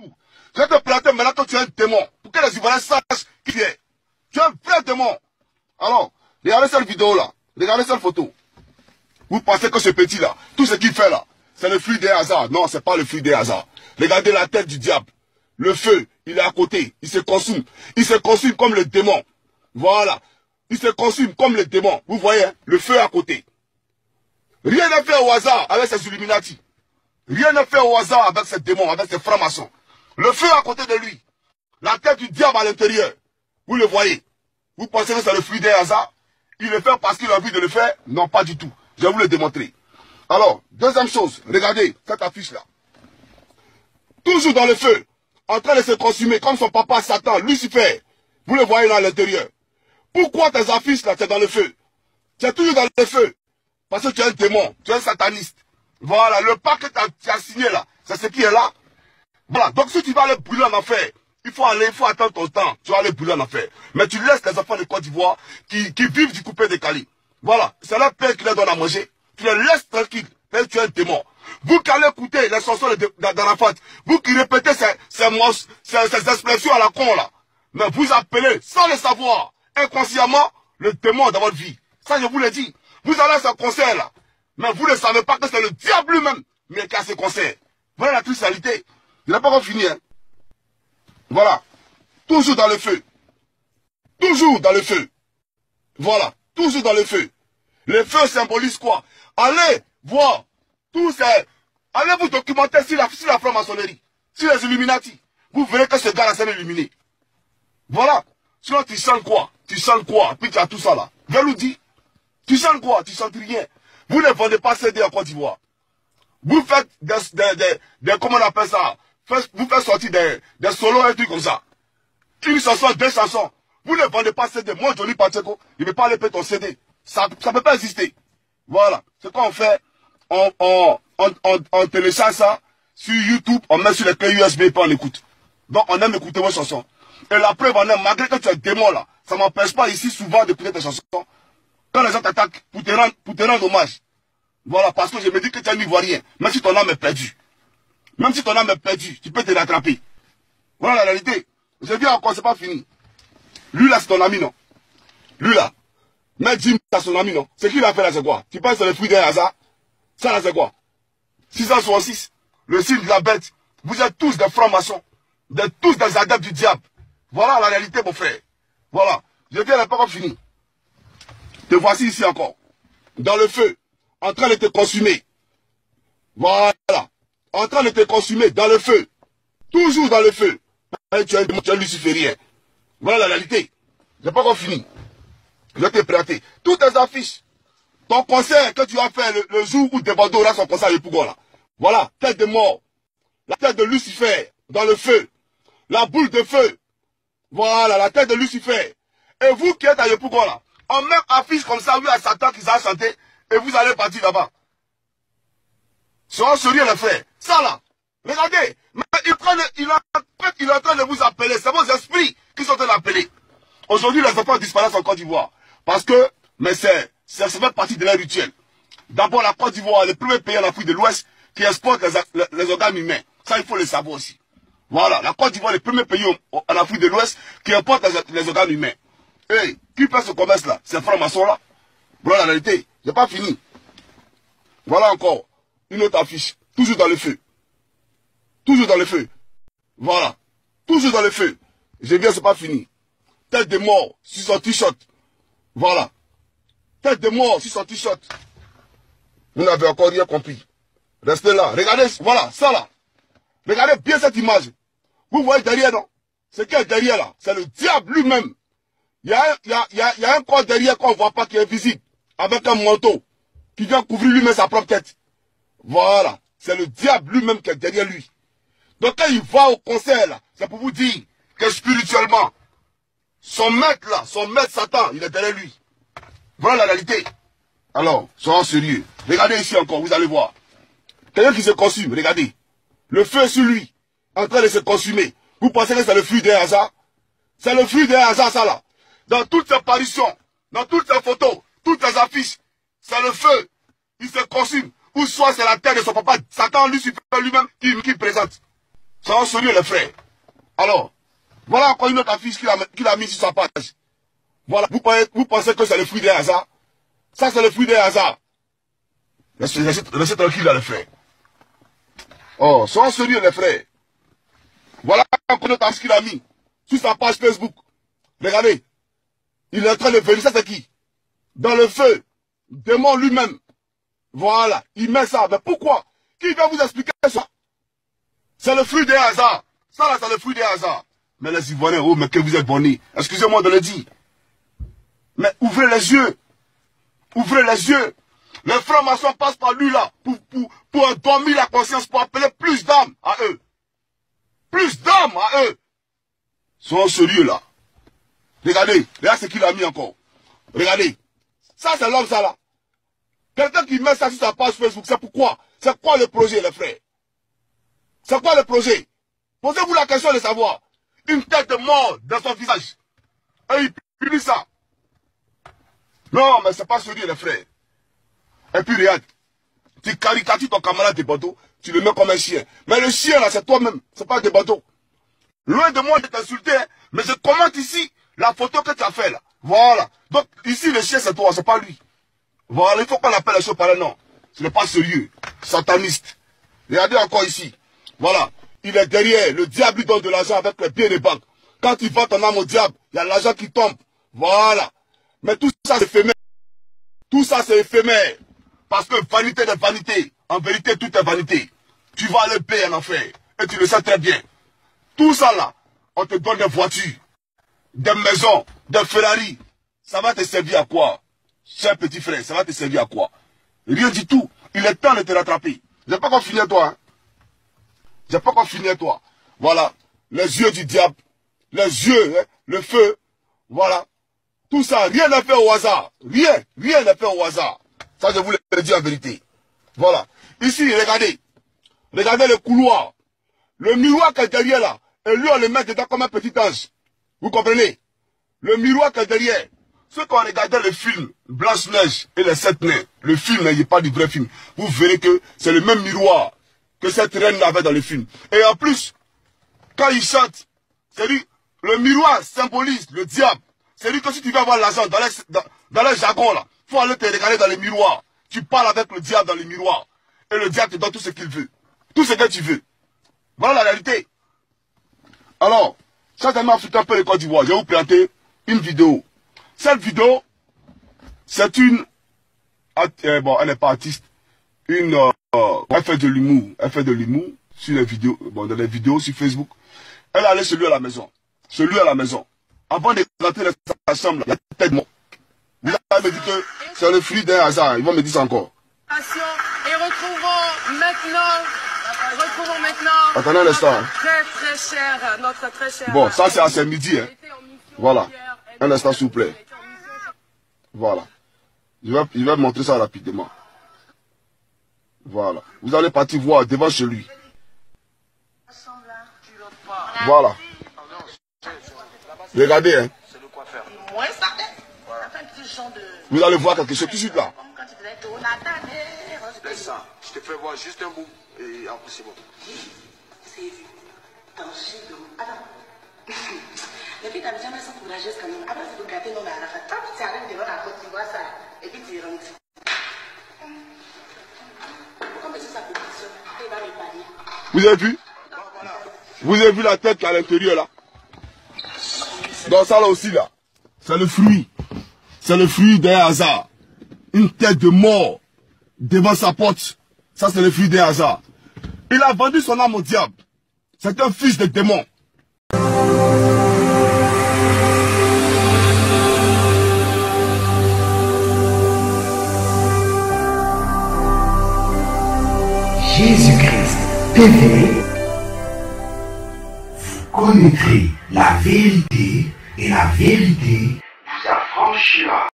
Je vais te planter maintenant que tu es un démon. Pour que les Ivoiriens sachent qui tu es. Tu es un vrai démon. Alors, regardez cette vidéo là. Regardez cette photo. Vous pensez que ce petit là, tout ce qu'il fait là, c'est le fruit des hasards. Non, c'est pas le fruit des hasards. Regardez la tête du diable. Le feu, il est à côté. Il se consume. Il se consume comme le démon. Voilà. Il se consume comme le démon. Vous voyez, hein? Le feu à côté. Rien n'est fait au hasard avec ces Illuminati. Rien n'est fait au hasard avec ces démons, avec ces francs-maçons. Le feu à côté de lui. La tête du diable à l'intérieur. Vous le voyez. Vous pensez que c'est le fruit des hasards? Il le fait parce qu'il a envie de le faire? Non, pas du tout. Je vais vous le démontrer. Alors, deuxième chose, regardez cette affiche-là. Toujours dans le feu, en train de se consumer comme son papa Satan, Lucifer. Vous le voyez là à l'intérieur. Pourquoi tes affiches là, tu es dans le feu? Tu es toujours dans le feu. Parce que tu es un démon, tu es un sataniste. Voilà, le pas que tu as signé là, c'est ce qui est là. Voilà, donc si tu vas aller brûler en enfer, il faut attendre ton temps, tu vas aller brûler en enfer. Mais tu laisses les enfants de Côte d'Ivoire qui vivent du coupé décalé. Voilà, c'est leur père qui leur donne à manger. Tu les laisses tranquilles, parce que tu es un démon. Vous qui allez écouter les chansons d'Arafat, vous qui répétez ces expressions à la con là, mais vous appelez, sans le savoir, inconsciemment, le démon dans votre vie. Ça, je vous le dis. Vous allez à ce concert là, mais vous ne savez pas que c'est le diable lui-même qui a ce concert. Voilà la triste réalité. Il n'a pas encore fini. Hein. Voilà. Toujours dans le feu. Toujours dans le feu. Voilà. Toujours dans le feu. Le feu symbolise quoi? Allez voir tous ces... Allez vous documenter sur la franc-maçonnerie, sur les Illuminati. Vous verrez que ce gars-là s'est illuminé. Voilà. Sinon tu sens quoi? Tu sens quoi? Puis tu as tout ça là. Je vous dis. Tu sens quoi? Tu sens rien. Vous ne vendez pas CD en Côte d'Ivoire. Vous faites comment on appelle ça? Vous faites sortir des solos et des trucs comme ça. Une chanson, deux chansons. Vous ne vendez pas CD. Moi, Johnny Pacheco, il ne veut pas aller payer ton CD. Ça ne peut pas exister. Voilà. C'est quoi on fait? On télécharge ça sur YouTube, on met sur les clés USB et puis on écoute. Donc on aime écouter vos chansons. Et la preuve en est, malgré que tu es démon là, ça ne m'empêche pas ici souvent d'écouter tes chansons. Quand les gens t'attaquent pour te rendre hommage. Voilà, parce que je me dis que tu es un Ivoirien. Même si ton âme est perdue. Même si ton âme est perdue, tu peux te rattraper. Voilà la réalité. Je dis encore, c'est pas fini. Lui là, c'est ton ami, non? Lui là. Mais Jim, c'est son ami, non? Ce qu'il a fait là, c'est quoi? Tu penses que c'est le fruit d'un hasard? Ça là, c'est quoi? 666. Le signe de la bête. Vous êtes tous des francs-maçons. Tous des adeptes du diable. Voilà la réalité, mon frère. Voilà. Je dis, elle n'est pas encore finie. Te voici ici encore. Dans le feu. En train de te consumer. Voilà. En train de te consumer dans le feu. Toujours dans le feu. Et tu es luciférien. Voilà la réalité. Je n'ai pas encore fini. Je vais te prêter. Toutes tes affiches. Ton concert que tu as fait le jour où Debando aura son concert à Yopougon là. Voilà. Tête de mort. La tête de Lucifer. Dans le feu. La boule de feu. Voilà. La tête de Lucifer. Et vous qui êtes à Yopougon là. On met affiche comme ça, oui, à Satan qui s'est chanté. Et vous allez partir là-bas. Soyons sérieux les frères. Ça là. Regardez. Mais il est en train de vous appeler. C'est vos esprits qui sont en train d'appeler. Aujourd'hui, les enfants disparaissent en Côte d'Ivoire. Parce que, mais ça fait partie de leur rituel. D'abord, la Côte d'Ivoire est le premier pays en Afrique de l'Ouest qui exporte les organes humains. Ça, il faut le savoir aussi. Voilà, la Côte d'Ivoire est le premier pays en Afrique de l'Ouest qui importe les organes humains. Et qui fait ce commerce-là? Ces francs-maçons là. Voilà la réalité. J'ai pas fini. Voilà encore une autre affiche. Toujours dans le feu. Toujours dans le feu. Voilà. Toujours dans le feu. Je viens, c'est pas fini. Tête de mort sur son t-shirt. Voilà. Tête de mort sur son t-shirt. Vous n'avez encore rien compris. Restez là. Regardez, voilà, ça là. Regardez bien cette image. Vous voyez derrière, non? Ce qui est derrière là, c'est le diable lui-même. Il y a un corps derrière qu'on ne voit pas qui est visible. Avec un manteau. Qui vient couvrir lui-même sa propre tête. Voilà. C'est le diable lui-même qui est derrière lui. Donc quand il va au concert là, c'est pour vous dire que spirituellement, son maître là, son maître Satan, il est derrière lui. Voilà la réalité. Alors, soyons sérieux. Regardez ici encore, vous allez voir. Quelqu'un qui se consume, regardez. Le feu est sur lui, en train de se consumer. Vous pensez que c'est le fruit d'un hasard? C'est le fruit d'un hasard, ça là. Dans toutes ses apparitions, dans toutes ses photos, toutes ses affiches, c'est le feu. Il se consume. Ou soit c'est la terre de son papa, Satan lui-même qui présente. Soyons sérieux, les frères. Alors, voilà encore une autre affiche qu'il a mis sur sa page. Voilà, vous pensez que c'est le fruit d'un hasard? Ça, c'est le fruit d'un hasard. Laissez tranquille là, les frères. Oh, soyons sérieux, les frères. Voilà encore une autre affiche qu'il a mis sur sa page Facebook. Regardez. Il est en train de venir, ça c'est qui? Dans le feu. Démon lui-même. Voilà, il met ça. Mais pourquoi? Qui va vous expliquer ça? C'est le fruit d'un hasard. Ça là, c'est le fruit d'un hasard. Mais les Ivoiriens, oh, mais que vous êtes bonnés. Excusez-moi de le dire. Mais ouvrez les yeux. Ouvrez les yeux. Les francs-maçons passent par lui là pour endormir la conscience, pour appeler plus d'âmes à eux. Plus d'âmes à eux. Soyons sérieux là. Regardez ce qu'il a mis encore. Regardez. Ça, c'est l'homme, ça là. Quelqu'un qui met ça sur sa page Facebook, c'est pourquoi? C'est quoi le projet, les frères? C'est quoi le projet? Posez-vous la question de savoir. Une tête de mort dans son visage. Et il publie ça. Non, mais c'est pas sérieux, les frères. Et puis regarde. Tu caricatures ton camarade de bateau, tu le mets comme un chien. Mais le chien là, c'est toi-même, c'est pas des bateaux. Loin de moi de t'insulter, hein, mais je commente ici la photo que tu as fait là. Voilà. Donc ici, le chien c'est toi, c'est pas lui. Voilà, il faut qu'on appelle les choses par un nom. Ce n'est pas sérieux. Sataniste. Regardez encore ici. Voilà. Il est derrière. Le diable lui donne de l'argent avec les billets de banque. Quand il vend ton âme au diable, il y a l'argent qui tombe. Voilà. Mais tout ça c'est éphémère. Tout ça c'est éphémère. Parce que vanité de vanité. En vérité, tout est vanité. Tu vas aller payer en enfer. Et tu le sais très bien. Tout ça là, on te donne des voitures, des maisons, des Ferrari. Ça va te servir à quoi? Cher petit frère, ça va te servir à quoi? Rien du tout. Il est temps de te rattraper. J'ai pas encore fini à toi. Hein? J'ai pas encore fini à toi. Voilà. Les yeux du diable. Les yeux, hein? Le feu. Voilà. Tout ça, rien n'est fait au hasard. Rien n'est fait au hasard. Ça, je vous le dis en vérité. Voilà. Ici, regardez. Regardez le couloir. Le miroir qui est derrière là. Et lui, on le met dedans comme un petit ange. Vous comprenez? Le miroir qui est derrière. Ceux qui ont regardé le film Blanche-Neige et les 7 nains, le film n'est pas du vrai film. Vous verrez que c'est le même miroir que cette reine avait dans le film. Et en plus, quand il chante, c'est-à-dire, le miroir symbolise le diable. C'est-à-dire que si tu veux avoir l'argent dans les jargons là, il faut aller te regarder dans les miroirs. Tu parles avec le diable dans les miroirs. Et le diable te donne tout ce qu'il veut. Tout ce que tu veux. Voilà la réalité. Alors, chaque ami africain peut le Côte d'Ivoire. Je vais vous présenter une vidéo. Cette vidéo, c'est une... bon, elle n'est pas artiste. Elle fait de l'humour. Elle fait de l'humour sur les vidéos, bon, dans les vidéos sur Facebook. Elle est allée chez lui à la maison. Chez lui à la maison. Avant de rentrer dans sa chambre, il y a tellement. Vous allez me dire que c'est le fruit d'un hasard. Ils vont me dire ça encore. Et retrouvons maintenant attendez un instant. Notre très cher. Bon, ça c'est à ce midi. Hein. Voilà. Un instant, s'il vous plaît. Voilà. Je vais montrer ça rapidement. Voilà. Vous allez partir voir devant chez lui. Voilà. Regardez, hein. Vous allez voir quelque chose tout de suite là. Laisse ça. Je te fais voir juste un bout et après c'est bon. Les filles d'Abidjan sont courageuses quand même. Après, c'est de gâter nos Arafat. Quand tu arrives devant la côte, tu vois ça. Et puis tu rentres. Pourquoi monsieur ça compétition? Il va m'épargner. Vous avez vu? Vous avez vu la tête qui est à l'intérieur là? Dans ça là aussi là. C'est le fruit. C'est le fruit d'un hasard. Une tête de mort devant sa porte. Ça c'est le fruit d'un hasard. Il a vendu son âme au diable. C'est un fils de démon. Jésus-Christ TV, vous connaîtrez la vérité et la vérité vous affranchira.